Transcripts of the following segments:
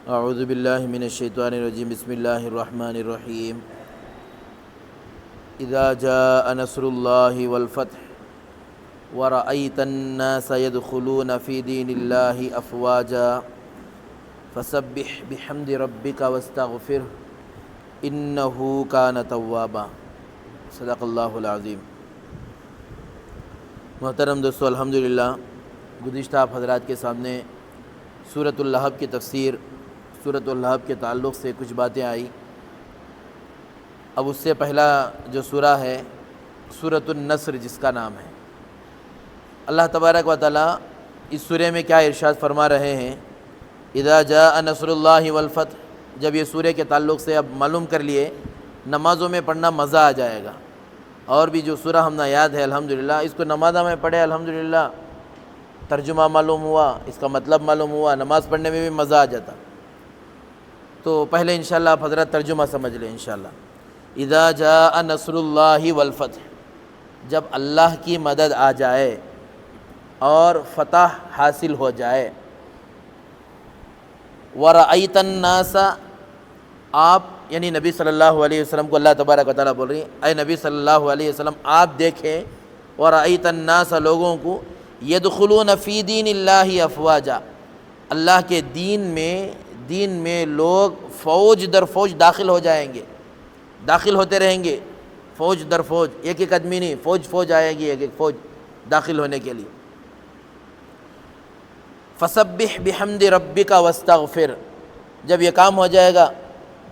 اعوذ باللہ من الشیطان الرجیم بسم اللہ الرحمن الرحیم اذا جاء نصر اللہ والفتح ورأیت الناس يدخلون فی دین اللہ افواجا فسبح بحمد ربک واستغفرہ انہ کان توابا۔ صدق اللہ العظیم۔ محترم دوستو، الحمدللہ گزشتہ آپ حضرات کے سامنے سورۃ اللہب کی تفسیر، سورۃ اللہب کے تعلق سے کچھ باتیں آئی۔ اب اس سے پہلا جو سورہ ہے سورۃ النصر جس کا نام ہے، اللہ تبارک و تعالیٰ اس سورہ میں کیا ارشاد فرما رہے ہیں؟ اذا جاء نصر اللہ والفتح۔ جب یہ سورہ کے تعلق سے اب معلوم کر لیے، نمازوں میں پڑھنا مزہ آ جائے گا، اور بھی جو سورہ ہم نے یاد ہے الحمدللہ، اس کو نمازہ میں پڑھے الحمدللہ، ترجمہ معلوم ہوا، اس کا مطلب معلوم ہوا، نماز پڑھنے میں بھی مزہ آ جاتا۔ تو پہلے انشاءاللہ آپ حضرات ترجمہ سمجھ لیں انشاءاللہ۔ اذا جاء نصر اللہ والفتح، جب اللہ کی مدد آ جائے اور فتح حاصل ہو جائے۔ ورأیت الناس، آپ یعنی نبی صلی اللہ علیہ وسلم کو اللہ تبارک و تعالیٰ بول رہی ہیں، اے نبی صلی اللہ علیہ وسلم آپ دیکھیں، ورأیت الناس لوگوں کو، یدخلون فی دین اللہ افواجا، اللہ کے دین میں لوگ فوج در فوج داخل ہو جائیں گے، داخل ہوتے رہیں گے، فوج در فوج، ایک ایک آدمی نہیں، فوج آئے گی، ایک ایک فوج داخل ہونے کے لیے۔ فسبح بحمد ربک واستغفر، جب یہ کام ہو جائے گا،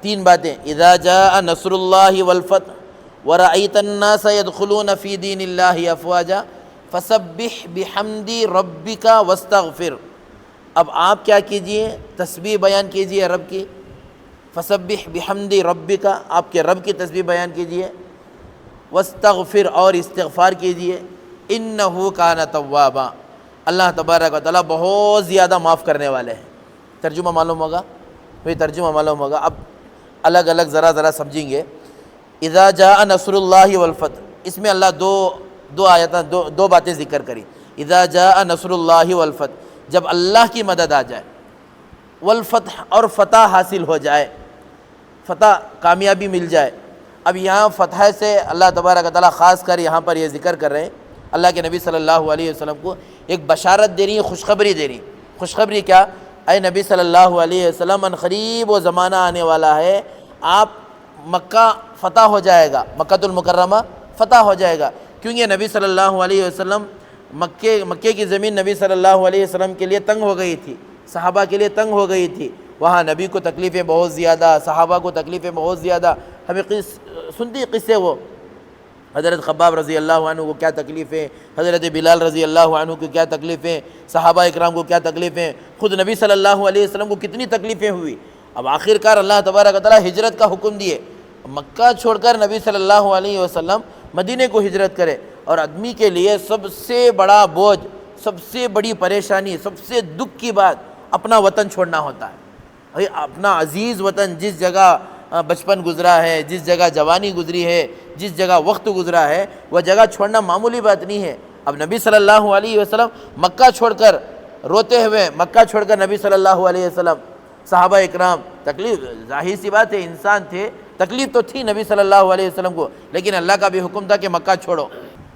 تین باتیں، اذا جاء نصر اللہ والفتح ورأیت الناس يدخلون فی دین اللہ افواجا فسبح بحمد ربک واستغفر۔ اب آپ کیا کیجئے؟ تسبیح بیان کیجئے رب کی، فسبح بحمد ربک، آپ کے رب کی تسبیح بیان کیجئے، واستغفر، اور استغفار کیجئے، انہ کان توابا، اللہ تبارک و تعالیٰ بہت زیادہ معاف کرنے والے ہیں۔ ترجمہ معلوم ہوگا؟ وہی ترجمہ معلوم ہوگا، اب الگ الگ ذرا سمجھیں گے۔ اذا جاء نصر اللہ والفتح، اس میں اللہ دو باتیں ذکر کری۔ اذا جاء نصر اللہ والفتح، جب اللہ کی مدد آ جائے، والفتح، اور فتح حاصل ہو جائے، فتح کامیابی مل جائے۔ اب یہاں فتح سے اللہ تبارک و تعالیٰ خاص کر یہاں پر یہ ذکر کر رہے ہیں، اللہ کے نبی صلی اللہ علیہ وسلم کو ایک بشارت دے رہی ہے، خوشخبری دے رہی ہیں۔ خوشخبری کیا؟ اے نبی صلی اللہ علیہ وسلم، ان قریب وہ زمانہ آنے والا ہے، آپ مکہ فتح ہو جائے گا، مکۃ المکرمہ فتح ہو جائے گا، کیونکہ نبی صلی اللہ علیہ وسلم مکے کی زمین نبی صلی اللہ علیہ وسلم کے لیے تنگ ہو گئی تھی، صحابہ کے لیے تنگ ہو گئی تھی، وہاں نبی کو تکلیفیں بہت زیادہ، صحابہ کو تکلیفیں بہت زیادہ، ہمیں سنتی قصے، وہ حضرت خباب رضی اللہ عنہ کو کیا تکلیفیں، حضرت بلال رضی اللہ عنہ کو کیا تکلیفیں، صحابہ اکرام کو کیا تکلیفیں، خود نبی صلی اللہ علیہ وسلم کو کتنی تکلیفیں ہوئی۔ اب آخرکار اللہ تبارک و تعالیٰ ہجرت کا حکم دیے، مکہ چھوڑ کر نبی صلی اللہ علیہ وسلم مدینے کو ہجرت کرے، اور آدمی کے لیے سب سے بڑا بوجھ، سب سے بڑی پریشانی، سب سے دکھ کی بات اپنا وطن چھوڑنا ہوتا ہے۔ بھائی اپنا عزیز وطن، جس جگہ بچپن گزرا ہے، جس جگہ جوانی گزری ہے، جس جگہ وقت گزرا ہے، وہ جگہ چھوڑنا معمولی بات نہیں ہے۔ اب نبی صلی اللہ علیہ وسلم مکہ چھوڑ کر روتے ہوئے، مکہ چھوڑ کر نبی صلی اللہ علیہ وسلم، صحابہ اکرام، تکلیف ظاہر سی بات ہے، انسان تھے، تکلیف تو تھی نبی صلی اللہ علیہ وسلم کو، لیکن اللہ کا بھی حکم تھا کہ مکہ چھوڑو۔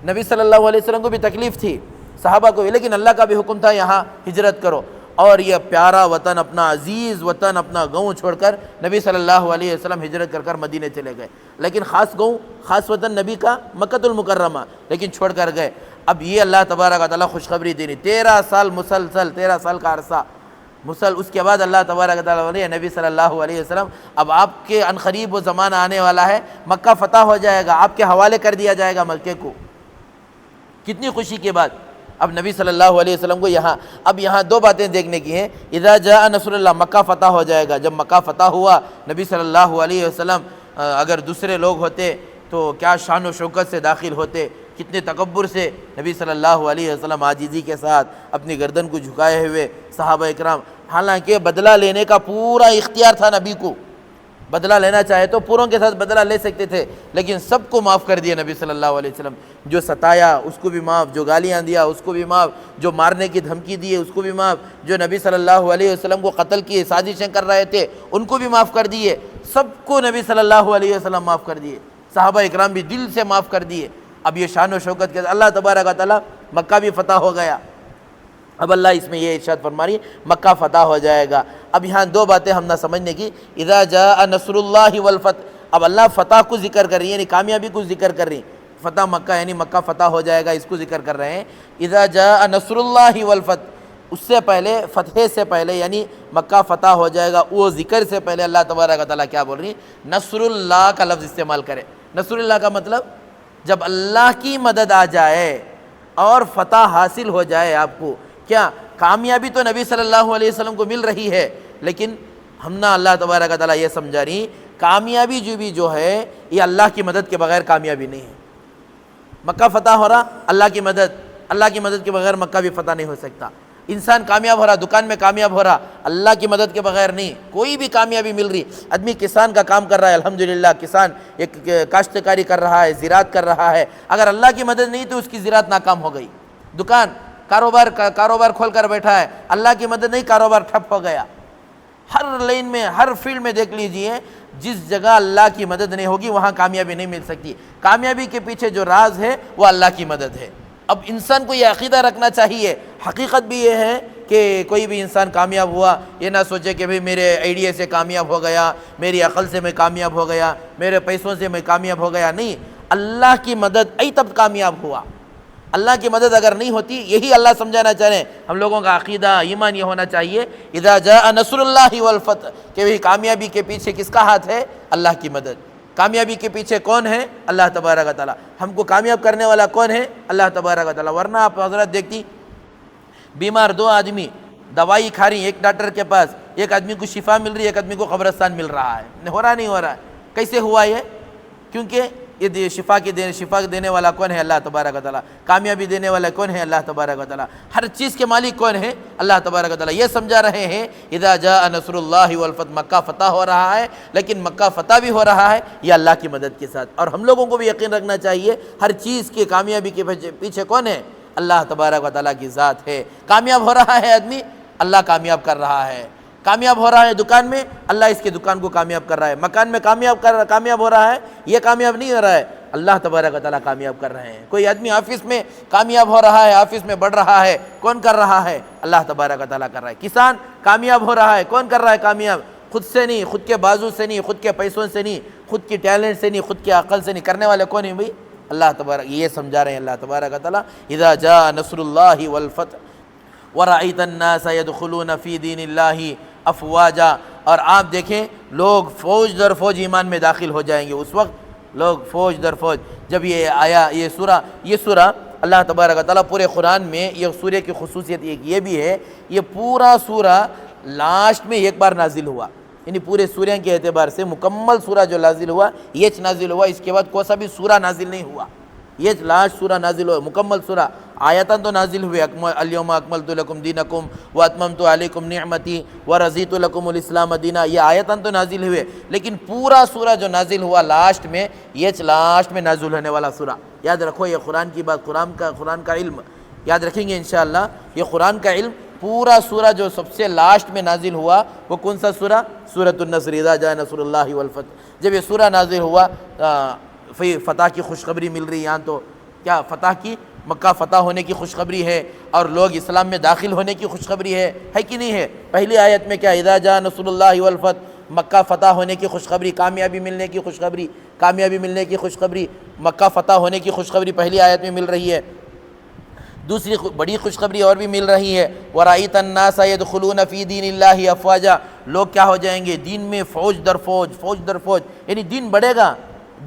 نبی صلی اللہ علیہ وسلم کو بھی تکلیف تھی، صحابہ کو بھی، لیکن اللہ کا بھی حکم تھا یہاں ہجرت کرو، اور یہ پیارا وطن، اپنا عزیز وطن، اپنا گاؤں چھوڑ کر نبی صلی اللہ علیہ وسلم ہجرت کر مدینے چلے گئے۔ لیکن خاص گاؤں، خاص وطن نبی کا مکۃ المکرمہ، لیکن چھوڑ کر گئے۔ اب یہ اللہ تبارک و تعالیٰ خوشخبری دینی، 13 سال مسلسل، 13 سال کا عرصہ اس کے بعد اللہ تبارک و تعالیٰ بولے، نبی صلی اللہ علیہ وسلم اب آپ کے ان قریب وہ زمانہ آنے والا ہے، مکہ فتح ہو جائے گا، آپ کے حوالے کر دیا جائے گا مکے کو۔ کتنی خوشی کی بات! اب نبی صلی اللہ علیہ وسلم کو یہاں دو باتیں دیکھنے کی ہیں۔ اذا جاء نصر اللہ، مکہ فتح ہو جائے گا۔ جب مکہ فتح ہوا، نبی صلی اللہ علیہ وسلم اگر دوسرے لوگ ہوتے تو کیا شان و شوکت سے داخل ہوتے، کتنے تکبر سے نبی صلی اللہ علیہ وسلم عاجزی کے ساتھ اپنی گردن کو جھکائے ہوئے، صحابہ اکرام، حالانکہ بدلہ لینے کا پورا اختیار تھا نبی کو، بدلہ لینا چاہے تو پوروں کے ساتھ بدلہ لے سکتے تھے، لیکن سب کو معاف کر دیا نبی صلی اللہ علیہ وسلم۔ جو ستایا اس کو بھی معاف، جو گالیاں دیا اس کو بھی معاف، جو مارنے کی دھمکی دی اس کو بھی معاف، جو نبی صلی اللہ علیہ وسلم کو قتل کی سازشیں کر رہے تھے ان کو بھی معاف کر دیے، سب کو نبی صلی اللہ علیہ وسلم معاف کر دیے، صحابہ اکرام بھی دل سے معاف کر دیے۔ اب یہ شان و شوکت کے اللہ تبارک و تعالیٰ مکہ بھی فتح ہو گیا۔ اب اللہ اس میں یہ ارشاد فرما رہی ہے مکہ فتح ہو جائے گا۔ اب یہاں دو باتیں ہم نہ سمجھنے کی، اذا جاء نصر اللہ والفتح، اب اللہ فتح کو ذکر کر رہی ہے، یعنی کامیابی کو ذکر کر رہی ہے۔ فتح مکہ یعنی مکہ فتح ہو جائے گا، اس کو ذکر کر رہے ہیں۔ اذا جاء نصر اللہ والفتح، اس سے پہلے، فتح سے پہلے یعنی مکہ فتح ہو جائے گا، وہ ذکر سے پہلے اللہ تبارک و تعالیٰ کیا بول رہی ہے؟ نصر اللہ کا لفظ استعمال کرے۔ نصر اللہ کا مطلب جب اللہ کی مدد آ جائے اور فتح حاصل ہو جائے آپ کو، کیا کامیابی تو نبی صلی اللہ علیہ وسلم کو مل رہی ہے، لیکن ہم نہ اللہ تبارک و تعالیٰ یہ سمجھا رہی کامیابی جو ہے یہ اللہ کی مدد کے بغیر کامیابی نہیں ہے۔ مکہ فتح ہو رہا اللہ کی مدد کے بغیر مکہ بھی فتح نہیں ہو سکتا۔ انسان کامیاب ہو رہا، دکان میں کامیاب ہو رہا، اللہ کی مدد کے بغیر نہیں، کوئی بھی کامیابی مل رہی۔ آدمی کسان کا کام کر رہا ہے، الحمدللہ کسان ایک کاشتکاری کر رہا ہے، زراعت کر رہا ہے، اگر اللہ کی مدد نہیں تو اس کی زراعت ناکام ہو گئی۔ دکان کاروبار کھول کر بیٹھا ہے، اللہ کی مدد نہیں، کاروبار ٹھپ ہو گیا۔ ہر لائن میں، ہر فیلڈ میں دیکھ لیجئے، جس جگہ اللہ کی مدد نہیں ہوگی وہاں کامیابی نہیں مل سکتی۔ کامیابی کے پیچھے جو راز ہے وہ اللہ کی مدد ہے۔ اب انسان کو یہ عقیدہ رکھنا چاہیے، حقیقت بھی یہ ہے کہ کوئی بھی انسان کامیاب ہوا یہ نہ سوچے کہ بھئی میرے آئیڈیا سے کامیاب ہو گیا، میری عقل سے میں کامیاب ہو گیا، میرے پیسوں سے میں کامیاب ہو گیا، نہیں، اللہ کی مدد ای تب کامیاب ہوا۔ اللہ کی مدد اگر نہیں ہوتی، یہی اللہ سمجھانا چاہ رہے ہیں، ہم لوگوں کا عقیدہ ایمان یہ ہونا چاہیے اذا جاء نصر اللہ والفتح، کہ بھئی کامیابی کے پیچھے کس کا ہاتھ ہے؟ اللہ کی مدد۔ کامیابی کے پیچھے کون ہے؟ اللہ تبارک و تعالیٰ۔ ہم کو کامیاب کرنے والا کون ہے؟ اللہ تبارک و تعالیٰ۔ ورنہ آپ حضرت دیکھتی، بیمار دو آدمی دوائی کھا رہی، ایک ڈاکٹر کے پاس، ایک آدمی کو شفا مل رہی ہے، ایک آدمی کو قبرستان مل رہا ہے، ہو رہا نہیں ہو رہا ہے؟ کیسے ہوا یہ؟ کیونکہ یہ شفا دینے والا کون ہے؟ اللہ تبارک و تعالیٰ۔ کامیابی دینے والا کون ہے؟ اللہ تبارک و تعالیٰ۔ ہر چیز کے مالک کون ہے؟ اللہ تبارک و تعالیٰ۔ یہ سمجھا رہے ہیں اذا جاء نصر اللہ والفتح، مکہ فتح ہو رہا ہے، لیکن مکہ فتح بھی ہو رہا ہے یہ اللہ کی مدد کے ساتھ۔ اور ہم لوگوں کو بھی یقین رکھنا چاہیے ہر چیز کی کامیابی کے پیچھے کون ہے؟ اللہ تبارک و تعالیٰ کی ذات ہے۔ کامیاب ہو رہا ہے آدمی، اللہ کامیاب کر رہا ہے۔ کامیاب ہو رہا ہے دکان میں، اللہ اس کے دکان کو کامیاب کر رہا ہے۔ مکان میں کامیاب ہو رہا ہے، یہ کامیاب نہیں ہو رہا ہے، اللہ تبارک و تعالیٰ کامیاب کر رہے ہیں۔ کوئی آدمی آفس میں کامیاب ہو رہا ہے، آفس میں بڑھ رہا ہے، کون کر رہا ہے؟ اللہ تبارک و تعالیٰ کر رہا ہے۔ کسان کامیاب ہو رہا ہے، کون کر رہا ہے کامیاب؟ خود سے نہیں، خود کے بازو سے نہیں، خود کے پیسوں سے نہیں، خود کی ٹیلنٹ سے نہیں، خود کی عقل سے نہیں، کرنے والے کون ہیں بھائی؟ اللہ تبارک۔ یہ سمجھا رہے ہیں اللہ تبارک و تعالیٰ اذا جاء نصر اللہ والفتح ورأيت الناس يدخلون في دين الله افواجا، اور آپ دیکھیں لوگ فوج در فوج ایمان میں داخل ہو جائیں گے۔ اس وقت لوگ فوج در فوج، جب یہ آیا یہ سورہ اللہ تبارک و تعالیٰ پورے قرآن میں، یہ سورہ کی خصوصیت یہ بھی ہے، یہ پورا سورہ لاسٹ میں ایک بار نازل ہوا، یعنی پورے سورہ کے اعتبار سے مکمل سورہ جو نازل ہوا یہ نازل ہوا، اس کے بعد کوئی سا بھی سورہ نازل نہیں ہوا، یہ لاسٹ سورہ نازل ہوا، مکمل سورہ۔ آیتاں تو نازل ہوئے، الیوم اکملت لکم دینکم واتممت علیکم نعمتی ورضیت لکم الاسلام دینا، یہ آیتاں تو نازل ہوئے، لیکن پورا سورہ جو نازل ہوا لاسٹ میں، یہ لاسٹ میں نازل ہونے والا سورہ۔ یاد رکھو یہ قرآن کی بات، قرآن کا علم یاد رکھیں گے انشاءاللہ۔ یہ قرآن کا علم، پورا سورہ جو سب سے لاسٹ میں نازل ہوا وہ کون سا سورہ؟ سورۃ النصر، اذا جاء نصر اللہ والفتح۔ جب یہ سورہ نازل ہوا فتح کی خوشخبری مل رہی، یہاں تو کیا فتح کی، مکہ فتح ہونے کی خوشخبری ہے، اور لوگ اسلام میں داخل ہونے کی خوشخبری ہے کہ نہیں ہے؟ پہلی آیت میں کیا؟ اذا جاء نصر اللہ والفتح، مکہ فتح ہونے کی خوشخبری، کامیابی ملنے کی خوشخبری، مکہ فتح ہونے کی خوشخبری پہلی آیت میں مل رہی ہے۔ دوسری بڑی خوشخبری اور بھی مل رہی ہے، وَرَأَيْتَ النَّاسَ يَدْخُلُونَ فِي دِينِ اللَّهِ أَفْوَاجًا، لوگ کیا ہو جائیں گے؟ دین میں فوج در فوج، یعنی دین بڑھے گا،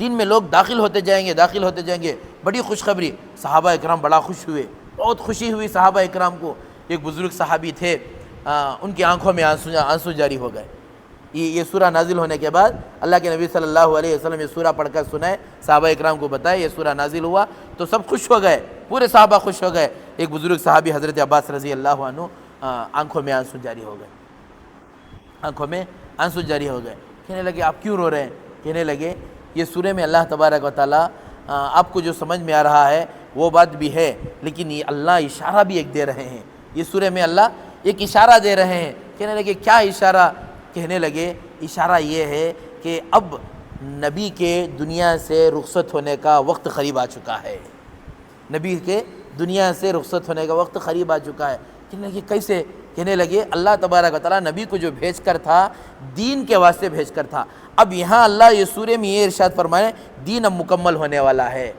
دین میں لوگ داخل ہوتے جائیں گے، بڑی خوشخبری۔ صحابہ اکرام بڑا خوش ہوئے، بہت خوشی ہوئی صحابہ اکرام کو۔ ایک بزرگ صحابی تھے، ان کی آنکھوں میں آنسو جاری ہو گئے۔ یہ سورہ نازل ہونے کے بعد اللہ کے نبی صلی اللہ علیہ وسلم یہ سورہ پڑھ کر سنائے، صحابہ اکرام کو بتائے یہ سورہ نازل ہوا تو سب خوش ہو گئے، پورے صحابہ خوش ہو گئے۔ ایک بزرگ صحابی حضرت عباس رضی اللہ عنہ آنکھوں میں آنسو جاری ہو گئے، کہنے لگے آپ کیوں رو رہے ہیں؟ کہنے لگے یہ سورہ میں اللہ تبارک و تعالیٰ آپ کو جو سمجھ میں آ رہا ہے وہ بات بھی ہے، لیکن یہ اللہ اشارہ بھی ایک دے رہے ہیں، یہ سورہ میں اللہ ایک اشارہ دے رہے ہیں۔ کہنے لگے کیا اشارہ؟ کہنے لگے اشارہ یہ ہے کہ اب نبی کے دنیا سے رخصت ہونے کا وقت قریب آ چکا ہے، نبی کے دنیا سے رخصت ہونے کا وقت قریب آ چکا ہے۔ کہنے لگے کیسے؟ کہنے لگے اللہ تبارک و تعالیٰ نبی کو جو بھیج کر تھا دین کے واسطے بھیج کر تھا، اب یہاں اللہ یہ سورہ میں یہ ارشاد فرمائے دین اب مکمل ہونے والا ہے،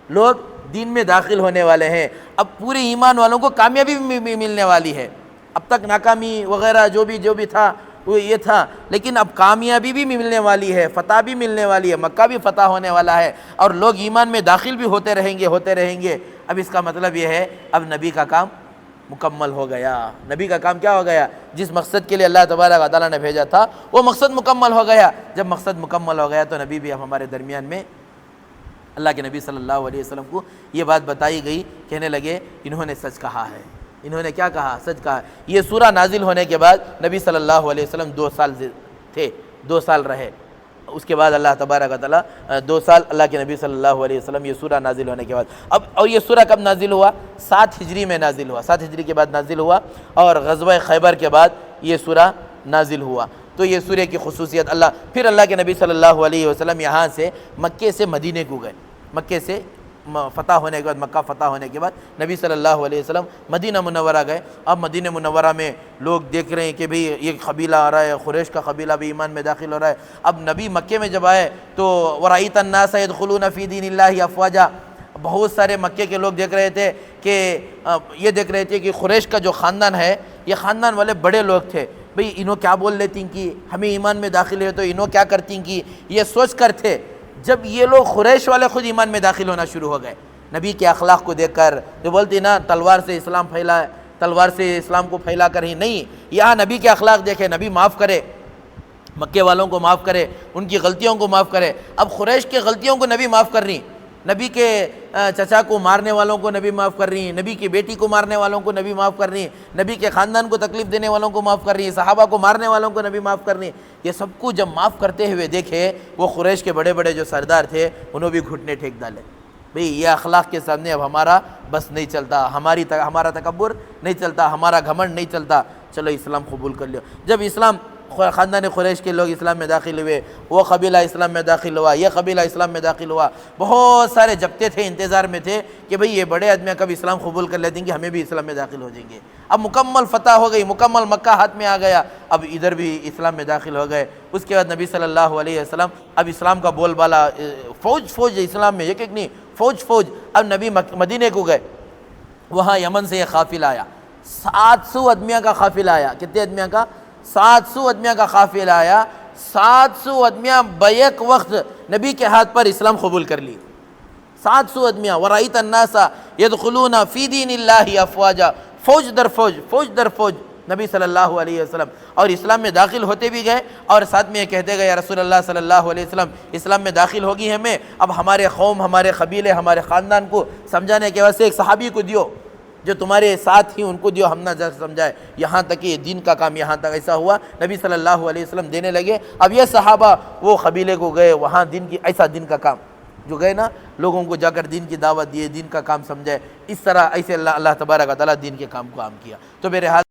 لوگ دین میں داخل ہونے والے ہیں، اب پورے ایمان والوں کو کامیابی بھی ملنے والی ہے۔ اب تک ناکامی وغیرہ جو بھی تھا وہ یہ تھا، لیکن اب کامیابی بھی ملنے والی ہے، فتح بھی ملنے والی ہے، مکہ بھی فتح ہونے والا ہے، اور لوگ ایمان میں داخل بھی ہوتے رہیں گے۔ اب اس کا مطلب یہ ہے اب نبی کا کام مکمل ہو گیا، نبی کا کام کیا ہو گیا؟ جس مقصد کے لیے اللہ تبارک و تعالیٰ نے بھیجا تھا وہ مقصد مکمل ہو گیا۔ جب مقصد مکمل ہو گیا تو نبی بھی اب ہمارے درمیان میں، اللہ کے نبی صلی اللہ علیہ وسلم کو یہ بات بتائی گئی۔ کہنے لگے انہوں نے سچ کہا ہے، انہوں نے کیا کہا؟ سچ کہا۔ یہ سورہ نازل ہونے کے بعد نبی صلی اللہ علیہ وسلم 2 سال تھے، 2 سال رہے، اس کے بعد اللہ تبارک و تعالیٰ 2 سال اللہ کے نبی صلی اللہ علیہ وسلم یہ سورہ نازل ہونے کے بعد اور یہ سورہ کب نازل ہوا؟ 7 ہجری میں نازل ہوا، 7 ہجری کے بعد نازل ہوا، اور غزوہ خیبر کے بعد یہ سورہ نازل ہوا۔ تو یہ سورہ کی خصوصیت پھر اللہ کے نبی صلی اللہ علیہ وسلم یہاں سے مکے سے مدینے کو گئے، مکے سے فتح ہونے کے بعد، مکہ فتح ہونے کے بعد نبی صلی اللہ علیہ وسلم مدینہ منورہ گئے۔ اب مدینہ منورہ میں لوگ دیکھ رہے ہیں کہ بھئی یہ قبیلہ آ رہا ہے، قریش کا قبیلہ بھی ایمان میں داخل ہو رہا ہے۔ اب نبی مکے میں جب آئے تو وَرَأَيْتَ النَّاسَ يَدْخُلُونَ فِي دِينِ اللَّهِ أَفْوَاجًا، بہت سارے مکے کے لوگ دیکھ رہے تھے کہ قریش کا جو خاندان ہے یہ خاندان والے بڑے لوگ تھے، بھئی انہوں کیا بول لیتی کہ ہمیں ایمان میں داخل ہے تو انہوں کیا کرتی کہ یہ سوچ کر تھے۔ جب یہ لوگ قریش والے خود ایمان میں داخل ہونا شروع ہو گئے نبی کے اخلاق کو دیکھ کر، جو بولتی نا تلوار سے اسلام کو پھیلا کر ہی نہیں، یہاں نبی کے اخلاق دیکھے، نبی معاف کرے، مکے والوں کو معاف کرے، ان کی غلطیوں کو معاف کرے۔ اب قریش کی غلطیوں کو نبی معاف کر رہی، نبی کے چچا کو مارنے والوں کو نبی معاف کر رہی ہیں، نبی کی بیٹی کو مارنے والوں کو نبی معاف کر رہی ہیں، نبی کے خاندان کو تکلیف دینے والوں کو معاف کر رہی ہیں، صحابہ کو مارنے والوں کو نبی معاف کر رہی ہیں۔ یہ سب کو جب معاف کرتے ہوئے دیکھے وہ قریش کے بڑے بڑے جو سردار تھے انہوں بھی گھٹنے ٹیک ڈالے، بھئی یہ اخلاق کے سامنے اب ہمارا بس نہیں چلتا، ہمارا تکبر نہیں چلتا، ہمارا گھمنڈ نہیں چلتا، چلو اسلام قبول کر لیا۔ جب خاندان قریش کے لوگ اسلام میں داخل ہوئے، وہ قبیلہ اسلام میں داخل ہوا، یہ قبیلہ اسلام میں داخل ہوا، بہت سارے جبتے تھے انتظار میں تھے کہ بھئی یہ بڑے آدمی کب اسلام قبول کر لیتے ہیں کہ ہمیں بھی اسلام میں داخل ہو جائیں گے۔ اب مکمل فتح ہو گئی، مکمل مکہ ہاتھ میں آ گیا، اب ادھر بھی اسلام میں داخل ہو گئے۔ اس کے بعد نبی صلی اللہ علیہ وسلم اب اسلام کا بول بالا، فوج اسلام میں ایک نہیں، فوج، اب نبی مدینے کو گئے، وہاں یمن سے یہ قافلہ آیا، 700 آدمیوں کا قافلہ آیا۔ کتنے آدمیوں کا؟ 700 آدمیوں کا قافلہ آیا۔ 700 آدمیاں بیک وقت نبی کے ہاتھ پر اسلام قبول کر لی، 700 آدمیاں۔ وَرَأَيْتَ النَّاسَ يَدْخُلُونَ فِي دِينِ اللَّهِ أَفْوَاجًا، فوج در فوج نبی صلی اللہ علیہ وسلم اور اسلام میں داخل ہوتے بھی گئے، اور ساتھ میں یہ کہتے گئے یا رسول اللہ صلی اللہ علیہ وسلم اسلام میں داخل ہوگی ہمیں، اب ہمارے قوم، ہمارے قبیلے، ہمارے خاندان کو سمجھانے کے واسطے ایک صحابی کو دیو جو تمہارے ساتھ ہی، ان کو دیو، ہم نہ سمجھائے، یہاں تک کہ دین کا کام یہاں تک ایسا ہوا نبی صلی اللہ علیہ وسلم دینے لگے۔ اب یہ صحابہ وہ قبیلے کو گئے، وہاں دین کا کام جو گئے نا، لوگوں کو جا کر دین کی دعوت دیے، دین کا کام سمجھائے، اس طرح ایسے اللہ تبارک و تعالیٰ دین کے کام کو عام کیا۔ تو میرے ہاتھ